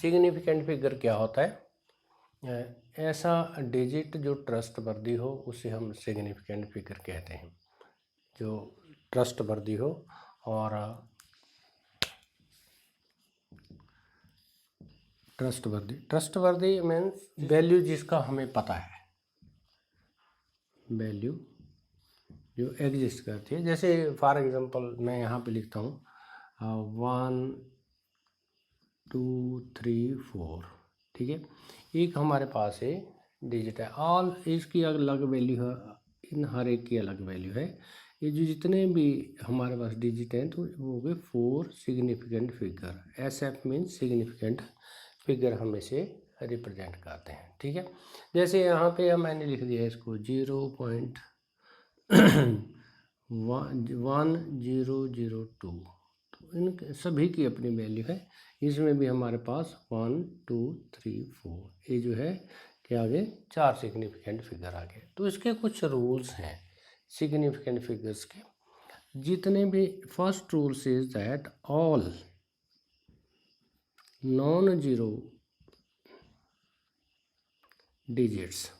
Significant figure क्या होता है? ऐसा डिजिट जो ट्रस्टवर्दी हो उसे हम सिग्निफिकेंट फिगर कहते हैं, जो ट्रस्टवर्दी हो। और ट्रस्टवर्दी मीन्स वैल्यू जिसका हमें पता है, वैल्यू जो एग्जिस्ट करती है। जैसे फॉर एग्जांपल मैं यहाँ पे लिखता हूँ 1 2 3 4, ठीक है। एक हमारे पास है डिजिट है, ऑल इसकी अलग वैल्यू है, इन हर एक की अलग वैल्यू है। ये जो जितने भी हमारे पास डिजिट हैं तो वो हो गए 4 significant figure. S F means significant figure हम इसे रिप्रेजेंट करते हैं, ठीक है। जैसे यहाँ पे मैंने लिख दिया इसको 0.1002, तो इन सभी की अपनी वैल्यू है। इसमें भी हमारे पास 1 2 3 4 ये जो है कि आगे 4 सिग्निफिकेंट फिगर आ गए। तो इसके कुछ रूल्स हैं सिग्निफिकेंट फिगर्स के। जितने भी first rule is that all non zero digits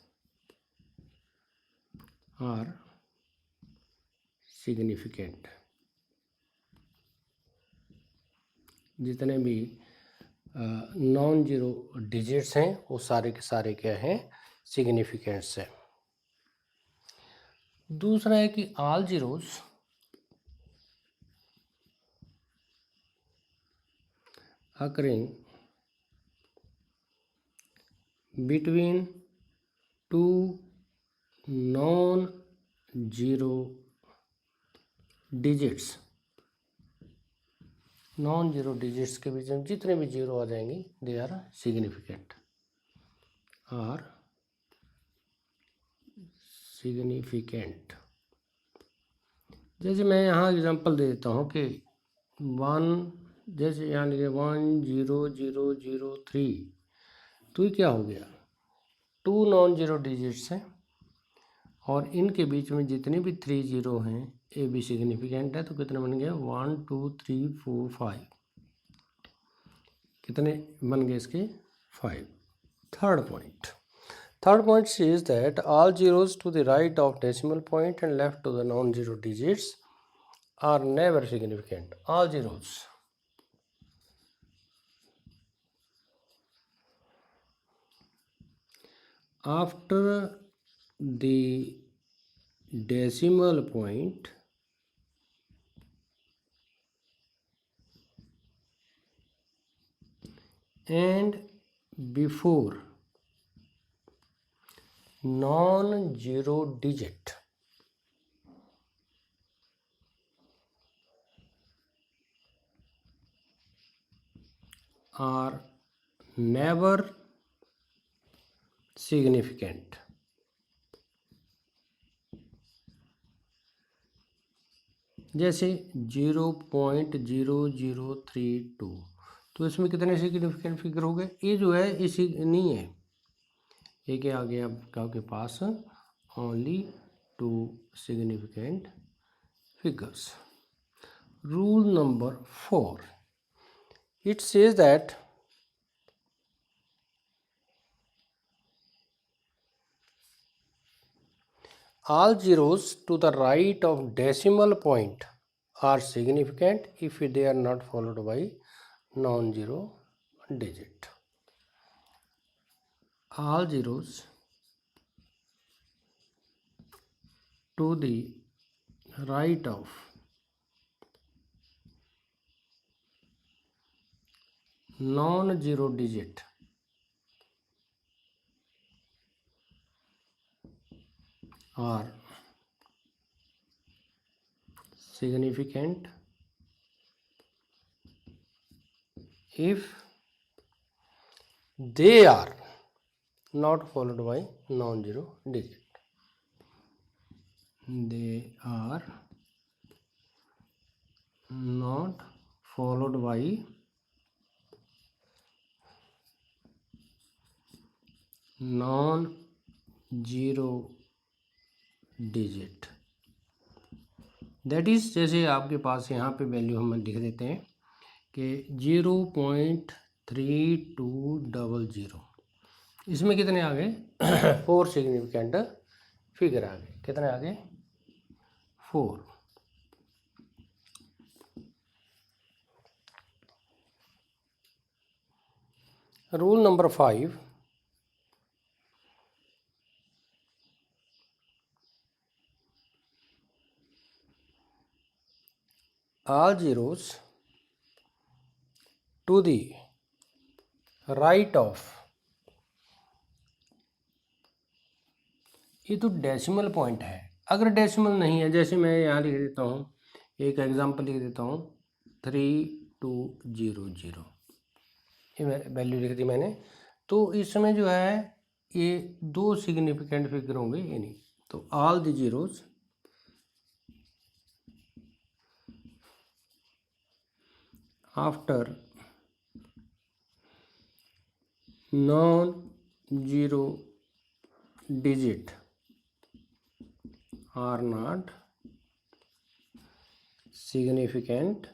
are significant। जितने भी नॉन जीरो डिजिट्स हैं वो सारे के सारे क्या हैं? सिग्निफिकेंट्स है। दूसरा है कि all zeros occurring between two non zero digits, non zero digits के बीच में जितने भी जीरो आ जाएंगे they are significant, are significant. जैसे मैं यहाँ एग्जांपल दे देता हूँ कि 1, जैसे यहाँ लिखे 10003, तो ये क्या हो गया? 2 नॉन जीरो डिजिट्स हैं और इनके बीच में जितने भी 3 जीरो हैं ये भी सिग्निफिकेंट है। तो कितने बन गए? 1 2 3 4 5, कितने बन गए इसके? 5। Third point says that all zeros to the right of decimal point and left to the non-zero digits are never significant। all zeros after the decimal point and before non-zero digit are never significant। जैसे 0.0032, तो इसमें कितने significant figure हो गए? ये जो है इसी नहीं है, ये क्या आ गया आपके पास? Only 2 significant figures. Rule number 4, it says that all zeros to the right of decimal point are significant if they are not followed by non-zero digit। all zeros to the right of non-zero digit are significant if they are not followed by non-zero digit। they are not followed by non-zero digit। That is, जैसे आपके पास यहाँ पे value हम लिख देते हैं कि 3200। इसमें कितने आ गए 4 सिग्निफिकेंट फिगर आ गए। कितने आ गए 4। Rule number 5, all zeros to the right of, ये तो डेसिमल पॉइंट है। अगर डेसिमल नहीं है, जैसे मैं यहाँ लिख देता हूँ, एक एग्जांपल लिख देता हूँ 3200, ये वैल्यू लिख दी मैंने। तो इसमें जो है ये 2 सिग्निफिकेंट फिगर होंगे, ये नहीं। तो all the zeros after non zero digit are not significant.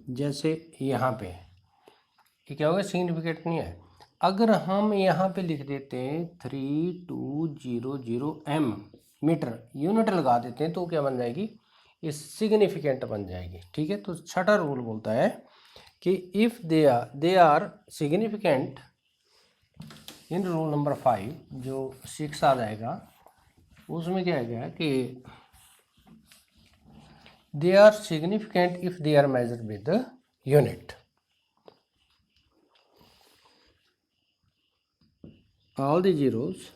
जैसे यहाँ पे ये क्या होगा, सिग्निफिकेंट नहीं है। अगर हम यहाँ पे लिख देते हैं 3200 m मीटर, यूनिट लगा देते हैं, तो क्या बन जाएगी, ये सिग्निफिकेंट बन जाएगी। ठीक है। तो छठा रूल बोलता है कि if they are significant in rule number 5, जो 6 आ जाएगा, उसमें क्या है कि they are significant if they are measured with the unit. All the zeros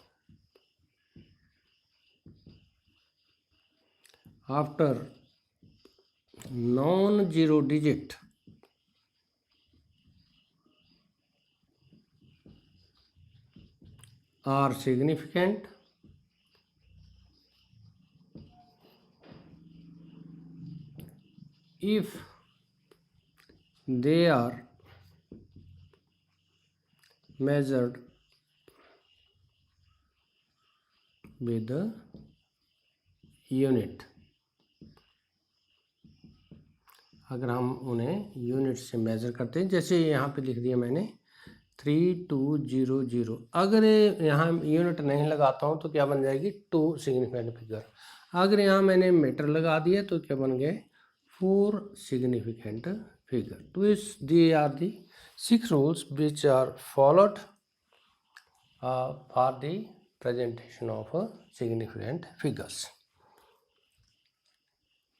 after non-zero digit are significant if they are measured with the unit। अगर हम उन्हें unit से मेज़र करते हैं, जैसे यहाँ पे लिख दिया मैंने 3200। अगर यहाँ यूनिट नहीं लगाता हूँ तो क्या बन जाएगी 2 सिग्निफिकेंट फिगर। अगर यहाँ मैंने मीटर लगा दिया तो क्या बन गए 4 significant figure। तो इस they are the 6 rules which are followed for the presentation of significant figures।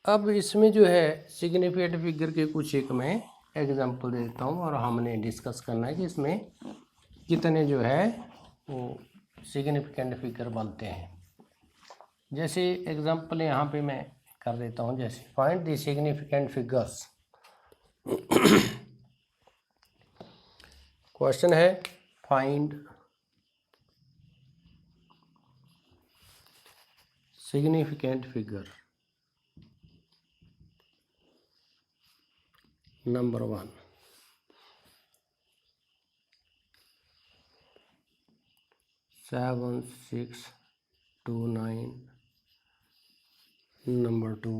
अब इसमें जो है सिग्निफिकेंट फिगर के कुछ एक मैं एग्जांपल दे देता हूँ और हमने डिस्कस करना है कि इसमें कितने जो है वो सिग्निफिकेंट फिगर बनते हैं। जैसे एग्जांपल यहाँ पे मैं कर देता हूँ, जैसे find the significant figures. Question है find significant figure number 1, 7629, number 2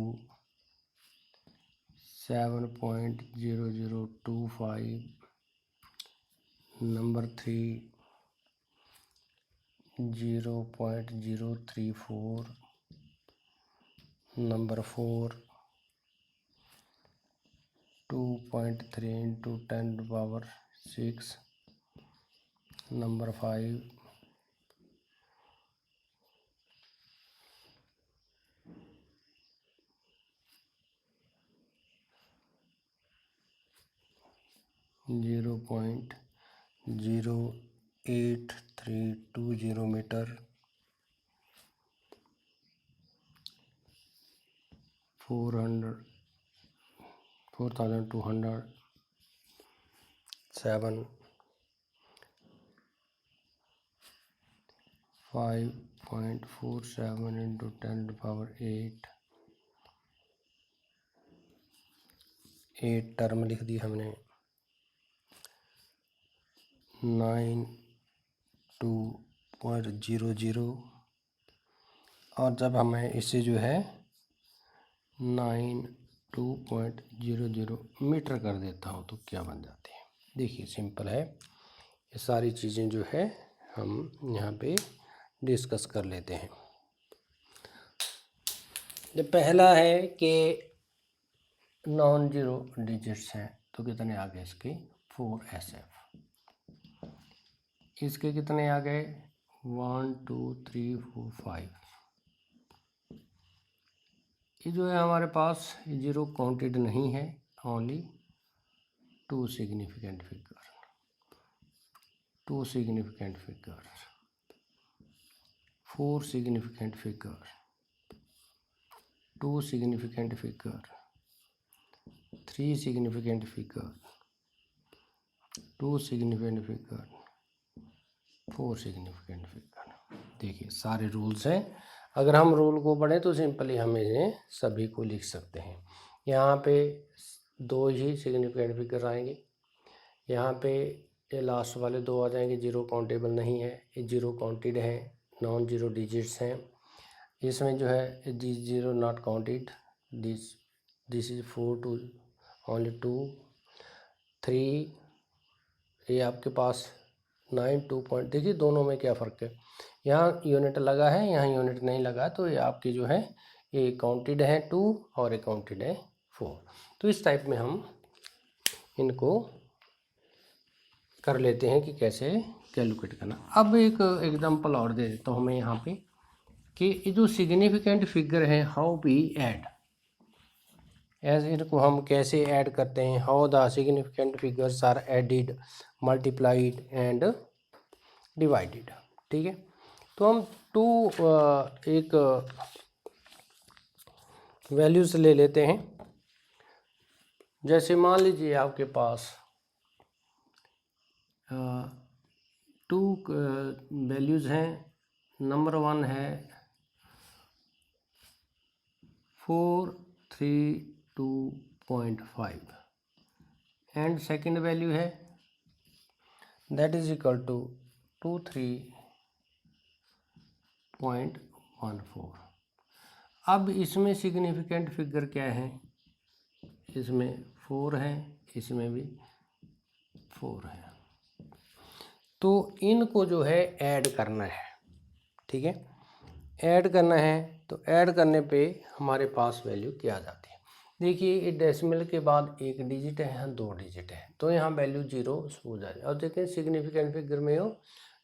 7.0025, number 3 0.034, number 4 2.3 into 10 to the power 6, number 5 0.08320 meter, 4200, 7 5.47 into 10 to the power 8 term लिख दी हमने, 92.00। और जब हमें इसे जो है 9 2.00 मीटर कर देता हूँ तो क्या बन जाते हैं। देखिए सिंपल है, ये सारी चीज़ें जो है हम यहाँ पे डिस्कस कर लेते हैं। जो पहला है कि नॉन जीरो डिजिट्स हैं तो कितने आ गए इसके 4SF। इसके कितने आ गए 1 2 3 4 5। ये जो है हमारे पास जीरो काउंटेड नहीं है, only 2 significant figure, 2 significant figure, 4 significant figure, 2 significant figure, 3 significant figure, 2 significant figure, 4 significant figure. देखिए सारे रूल्स हैं, अगर हम रूल को पढ़ें तो सिंपली हम इन्हें सभी को लिख सकते हैं। यहाँ पे 2 ही सिग्निफिकेंट फिगर आएंगे, यहाँ पे ये लास्ट वाले 2 आ जाएंगे, जीरो काउंटेबल नहीं है, ये जीरो काउंटेड है, नॉन जीरो डिजिट्स हैं। इसमें जो है this zero not counted, this is 4 2 only 2 3। ये आपके पास 9 2 पॉइंट, देखिए दोनों में क्या फ़र्क है, यहाँ यूनिट लगा है यहाँ यूनिट नहीं लगा, तो ये आपके जो है ये काउंटेड है 2 और ये काउंटेड है 4। तो इस टाइप में हम इनको कर लेते हैं कि कैसे कैलकुलेट करना। अब एक एग्जांपल और दे देता हूँ मैं यहाँ पे कि ये जो सिग्निफिकेंट फिगर है हाउ वी ऐड, एज इनको हम कैसे ऐड करते हैं, how the significant figures are added, multiplied and divided. ठीक है, तो हम एक वैल्यूज ले लेते हैं। जैसे मान लीजिए आपके पास 2 वैल्यूज़ हैं, नंबर 1 है 432.5 एंड सेकंड वैल्यू है दैट इज इक्वल टू 23.14। अब इसमें सिग्निफिकेंट फिगर क्या है, इसमें 4 है, इसमें भी 4 है, तो इनको जो है ऐड करना है। ठीक है, ऐड करना है, तो ऐड करने पे हमारे पास वैल्यू क्या आ जाती है। देखिए ये डेसिमल के बाद एक डिजिट है, यहाँ 2 डिजिट है, तो यहाँ वैल्यू 0 हो जाए। और देखें सिग्निफिकेंट फिगर में वो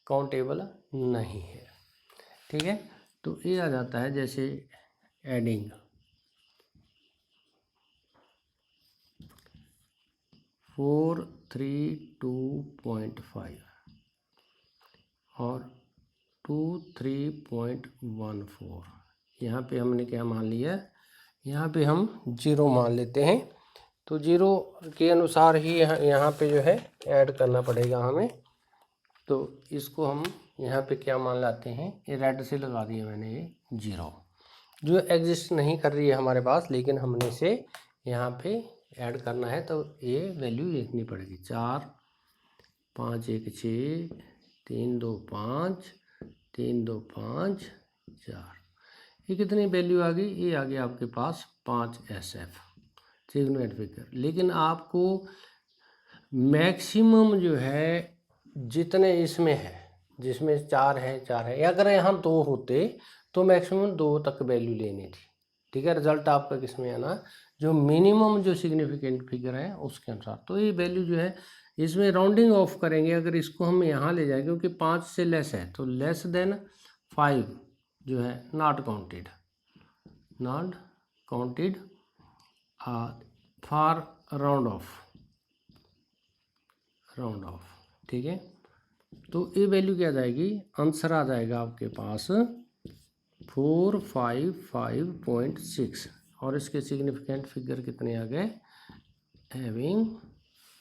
काउंटेबल नहीं है। ठीक है, तो ये आ जाता है जैसे एडिंग 432.5 और 23.14। यहाँ पे हमने क्या मान लिया, यहाँ पे हम 0 मान लेते हैं, तो 0 के अनुसार ही यहाँ पे जो है ऐड करना पड़ेगा हमें। तो इसको हम यहाँ पे क्या मान लाते हैं, ये रेड से लगा दिया मैंने, ये 0 जो एग्जिस्ट नहीं कर रही है हमारे पास, लेकिन हमने इसे यहाँ पे ऐड करना है, तो ये वैल्यू लिखनी पड़ेगी। 4 5 1 6 3 2 5 3 2 5 4। ये कितनी वैल्यू आ गई, ये आ गया आपके पास 5SF सिग्निफिकेंट फिगर। लेकिन आपको मैक्सिमम जो है जितने इसमें है, जिसमें 4 है 4 है, या अगर यहाँ 2 होते तो मैक्सिमम 2 तक वैल्यू लेनी थी। ठीक है, रिजल्ट आपका किस में आना, जो मिनिमम जो सिग्निफिकेंट फिगर है उसके अनुसार। तो ये वैल्यू जो है इसमें राउंडिंग ऑफ करेंगे, अगर इसको हम यहाँ ले जाए, क्योंकि 5 से लेस है, तो लेस देन 5 जो है not counted, not counted for round of, round of. ठीक है, तो ये वैल्यू क्या आ जाएगी, आंसर आ जाएगा आपके पास 455.6 और इसके सिग्निफिकेंट फिगर कितने आ गए, हैविंग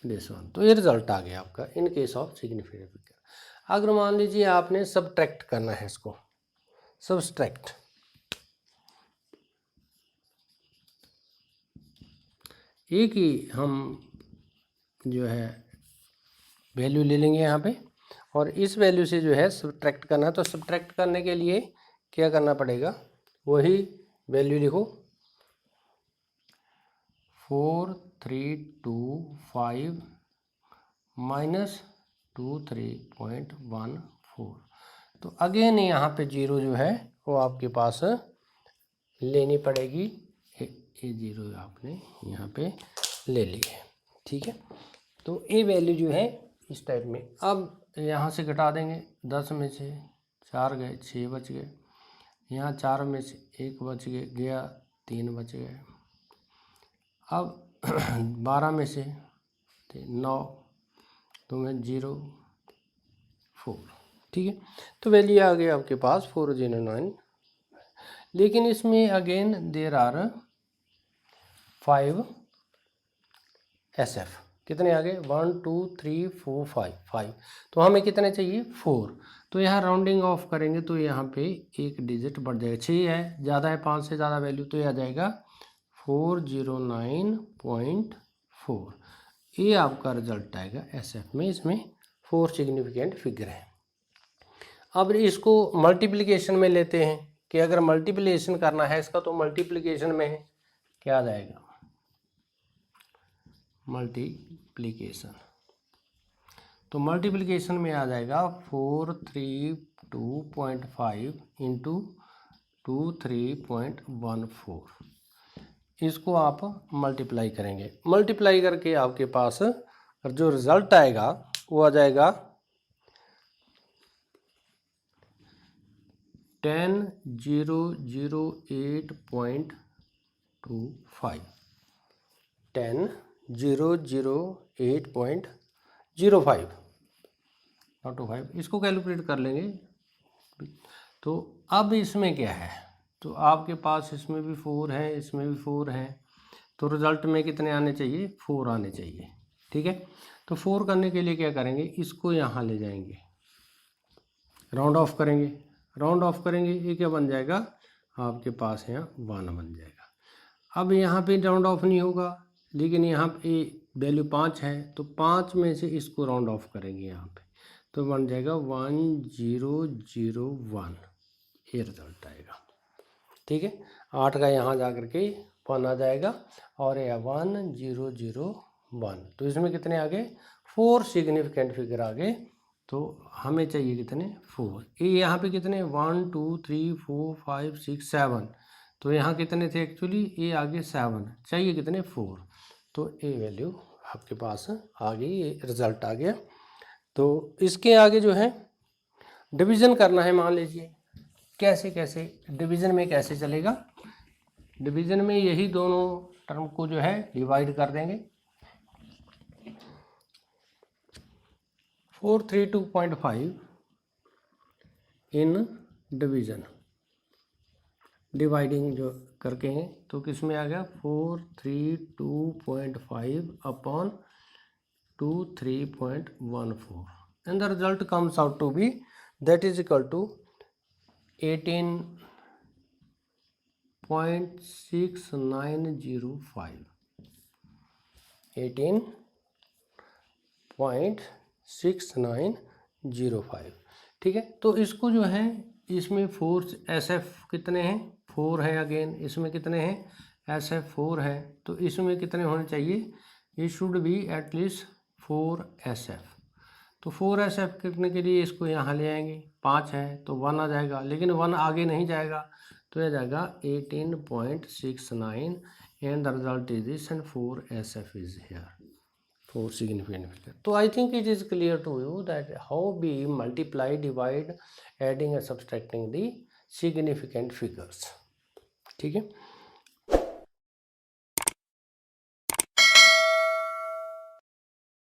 दिस वन। तो ये रिजल्ट आ गया आपका in case of significant figure. अगर मान लीजिए आपने सब्ट्रैक्ट करना है, इसको सब्ट्रैक्ट, एक ही हम जो है वैल्यू ले लेंगे यहाँ पे, और इस वैल्यू से जो है सब्ट्रैक्ट करना है। तो सब्ट्रैक्ट करने के लिए क्या करना पड़ेगा, वही वैल्यू लिखो, 4325 माइनस 23.14। तो अगेन यहाँ पे जीरो जो है वो आपके पास लेनी पड़ेगी। ये जीरो आपने यहाँ पे ले ली है, ठीक है। तो ये वैल्यू जो है इस टाइप में। अब यहाँ से घटा देंगे, 10 में से 4 गए, 6 बच गए। यहाँ 4 में से 1 बच गया, 3 बच गए। अब 12 में से 9, तो में 0 4, ठीक है। तो वैल्यू आ गई आपके पास 409। लेकिन इसमें अगेन देर आर 5 SF। कितने आ गए? 1 2 3 4 5। तो हमें कितने चाहिए? 4। तो यहाँ राउंडिंग ऑफ करेंगे तो यहाँ पे एक डिजिट बढ़ जाएगा। 6 है, ज़्यादा है, 5 से ज़्यादा वैल्यू, तो ये आ जाएगा 409.4। ये आपका रिजल्ट आएगा SF में। इसमें 4 सिग्निफिकेंट फिगर है। अब इसको मल्टीप्लिकेशन में लेते हैं कि अगर मल्टीप्लिकेशन करना है इसका तो मल्टीप्लिकेशन में है, क्या आ जाएगा? मल्टीप्लिकेशन, तो मल्टीप्लिकेशन में आ जाएगा 432.5 इंटू 23.14। इसको आप मल्टीप्लाई करेंगे। मल्टीप्लाई करके आपके पास जो रिजल्ट आएगा वो आ जाएगा 10,008.25। 10,008.05 नॉट 25। इसको कैलकुलेट कर लेंगे। तो अब इसमें क्या है? तो आपके पास इसमें भी 4 है, इसमें भी 4 है, तो रिजल्ट में कितने आने चाहिए? 4 आने चाहिए, ठीक है। तो 4 करने के लिए क्या करेंगे? इसको यहाँ ले जाएंगे, राउंड ऑफ करेंगे। राउंड ऑफ करेंगे, ये क्या बन जाएगा आपके पास? यहाँ 1 बन जाएगा। अब यहाँ पे राउंड ऑफ नहीं होगा, लेकिन यहाँ पे वैल्यू 5 है, तो 5 में से इसको राउंड ऑफ करेंगे यहाँ पे, तो बन जाएगा 1001। ये रिजल्ट आएगा, ठीक है। 8 का यहाँ जा करके 1 आ जाएगा और यह 1001। तो इसमें कितने आ गए? 4 सिग्निफिकेंट फिगर आ गए। तो हमें चाहिए कितने? 4। ये यहाँ पे कितने? 1 2 3 4 5 6 7। तो यहाँ कितने थे एक्चुअली? ये आगे 7, चाहिए कितने? 4। तो ये वैल्यू आपके पास आ गई, ये रिजल्ट आ गया। तो इसके आगे जो है डिवीज़न करना है। मान लीजिए कैसे डिवीज़न में कैसे चलेगा? डिवीज़न में यही दोनों टर्म को जो है डिवाइड कर देंगे। 432.5 इन डिवीज़न, डिवाइडिंग जो करके हैं तो किस में आ गया? 432.5 upon 23.14 and the result comes out to be that is equal to 18.6905। 18.6905, ठीक है। तो इसको जो है, इसमें 4 SF कितने हैं? 4 है। अगेन इसमें कितने हैं? SF 4 है। तो इसमें कितने होने चाहिए? ये शुड बी एटलीस्ट 4 SF। तो 4 SF करने के लिए इसको यहाँ ले आएंगे। 5 है तो 1 आ जाएगा, लेकिन 1 आगे नहीं जाएगा, तो यह जाएगा 18.69 and the result is this and 4 SF is here, 4 significant figure. So I think it is clear to you that how we multiply, divide, adding and subtracting the significant figures, ठीक है।